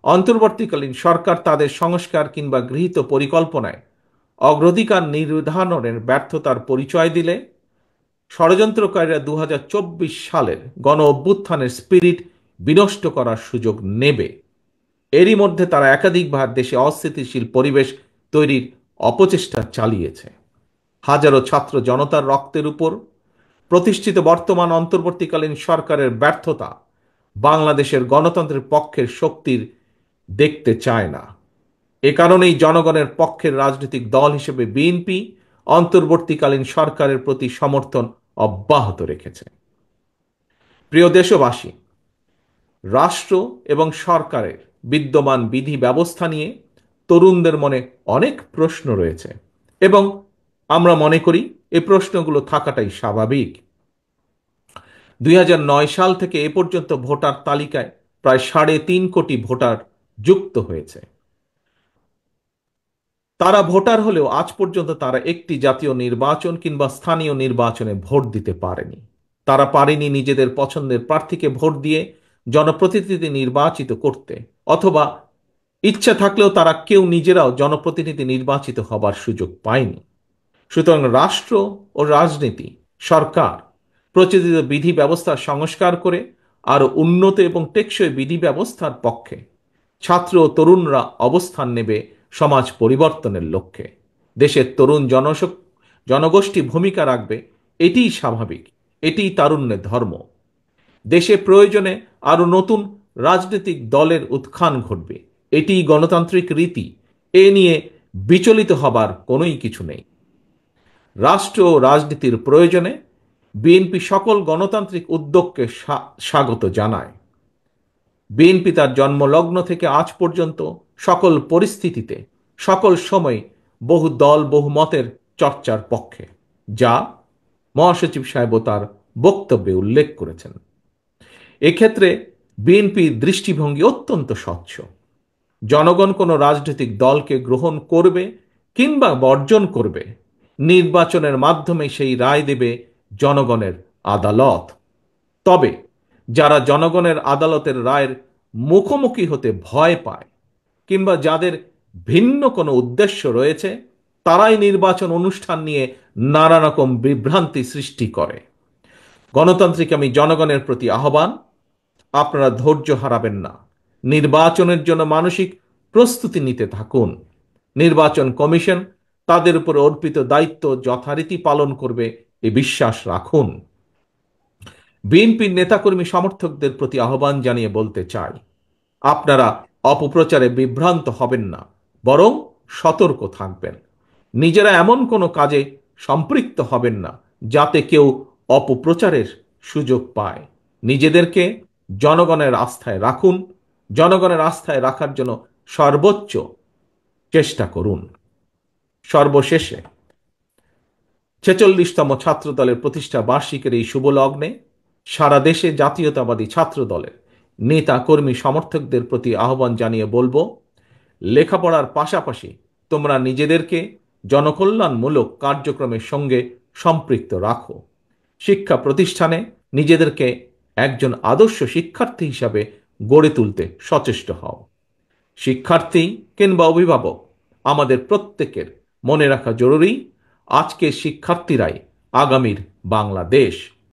অন্তর্বর্তীকালীন সরকার তাদের সংস্কার কিংবা গৃহীত পরিকল্পনায় অগ্রাধিকার নির্ধারণের ব্যর্থতার পরিচয় দিলে ষড়যন্ত্রকারীরা 2024 সালের গণ অভ্যুত্থানের স্পিরিট বিনষ্ট করার সুযোগ নেবে। এরই মধ্যে তারা একাধিকবার দেশে অস্থিতিশীল পরিবেশ তৈরির অপচেষ্টা চালিয়েছে। হাজারো ছাত্র জনতার রক্তের উপর প্রতিষ্ঠিত বর্তমান অন্তর্বর্তীকালীন সরকারের ব্যর্থতা বাংলাদেশের গণতন্ত্রের পক্ষের শক্তির দেখতে চায় না। এ কারণেই জনগণের পক্ষের রাজনৈতিক দল হিসেবে বিএনপি অন্তর্বর্তীকালীন সরকারের প্রতি সমর্থন অব্যাহত রেখেছে। প্রিয় দেশবাসী, রাষ্ট্র এবং সরকারের বিদ্যমান বিধি ব্যবস্থা নিয়ে তরুণদের মনে অনেক প্রশ্ন রয়েছে এবং আমরা মনে করি এই প্রশ্নগুলো থাকাটাই স্বাভাবিক। 2009 সাল থেকে এ পর্যন্ত ভোটার তালিকায় প্রায় 3.5 কোটি ভোটার যুক্ত হয়েছে। তারা ভোটার হলেও আজ পর্যন্ত তারা একটি জাতীয় নির্বাচন কিংবা স্থানীয় নির্বাচনে ভোট দিতে পারেনি। তারা পারেনি নিজেদের পছন্দের প্রার্থীকে ভোট দিয়ে জনপ্রতিনিধি নির্বাচিত করতে, অথবা ইচ্ছা থাকলেও তারা কেউ নিজেরাও জনপ্রতিনিধি নির্বাচিত হবার সুযোগ পায়নি। সুতরাং রাষ্ট্র ও রাজনীতি, সরকার প্রচলিত বিধি ব্যবস্থার সংস্কার করে আরো উন্নত এবং টেকসই বিধি ব্যবস্থার পক্ষে ছাত্র ও তরুণরা অবস্থান নেবে সমাজ পরিবর্তনের লক্ষ্যে। দেশের তরুণ জনগোষ্ঠী ভূমিকা রাখবে, এটিই স্বাভাবিক, এটিই তারুণ্যের ধর্ম। দেশে প্রয়োজনে আরো নতুন রাজনৈতিক দলের উত্থান ঘটবে, এটিই গণতান্ত্রিক রীতি। এ নিয়ে বিচলিত হবার কোনোই কিছু নেই। রাষ্ট্র ও রাজনীতির প্রয়োজনে বিএনপি সকল গণতান্ত্রিক উদ্যোগকে স্বাগত জানায়। বিএনপি তার জন্মলগ্ন থেকে আজ পর্যন্ত সকল পরিস্থিতিতে, সকল সময় বহু দল বহু মতের চর্চার পক্ষে, যা মহাসচিব সাহেবও তার বক্তব্যে উল্লেখ করেছেন। এক্ষেত্রে বিএনপির দৃষ্টিভঙ্গি অত্যন্ত স্বচ্ছ। জনগণ কোনো রাজনৈতিক দলকে গ্রহণ করবে কিংবা বর্জন করবে, নির্বাচনের মাধ্যমে সেই রায় দেবে জনগণের আদালত। তবে যারা জনগণের আদালতের রায়ের মুখোমুখি হতে ভয় পায় কিংবা যাদের ভিন্ন কোনো উদ্দেশ্য রয়েছে, তারাই নির্বাচন অনুষ্ঠান নিয়ে নানা রকম বিভ্রান্তি সৃষ্টি করে। গণতান্ত্রিক আমি জনগণের প্রতি আহ্বান, আপনারা ধৈর্য হারাবেন না। নির্বাচনের জন্য মানসিক প্রস্তুতি নিতে থাকুন। নির্বাচন কমিশন তাদের উপর অর্পিত দায়িত্ব যথারীতি পালন করবে, এ বিশ্বাস রাখুন। বিএনপির নেতাকর্মী সমর্থকদের প্রতি আহ্বান জানিয়ে বলতে চাই, আপনারা অপপ্রচারে বিভ্রান্ত হবেন না, বরং সতর্ক থাকবেন। নিজেরা এমন কোনো কাজে সম্পৃক্ত হবেন না যাতে কেউ অপপ্রচারের সুযোগ পায়। নিজেদেরকে জনগণের আস্থায় রাখুন, জনগণের আস্থায় রাখার জন্য সর্বোচ্চ চেষ্টা করুন। সর্বশেষে 46তম ছাত্র দলের প্রতিষ্ঠা বার্ষিকীর এই শুভ লগ্নে সারা দেশে জাতীয়তাবাদী ছাত্র দলের নেতা কর্মী সমর্থকদের প্রতি আহ্বান জানিয়ে বলবো, লেখাপড়ার পাশাপাশি তোমরা নিজেদেরকে জনকল্যাণমূলক কার্যক্রমের সঙ্গে সম্পৃক্ত রাখো। শিক্ষা প্রতিষ্ঠানে নিজেদেরকে একজন আদর্শ শিক্ষার্থী হিসাবে গড়ে তুলতে সচেষ্ট হও। শিক্ষার্থী কিংবা অভিভাবক, আমাদের প্রত্যেকের মনে রাখা জরুরি, আজকের শিক্ষার্থীরাই আগামীর বাংলাদেশ।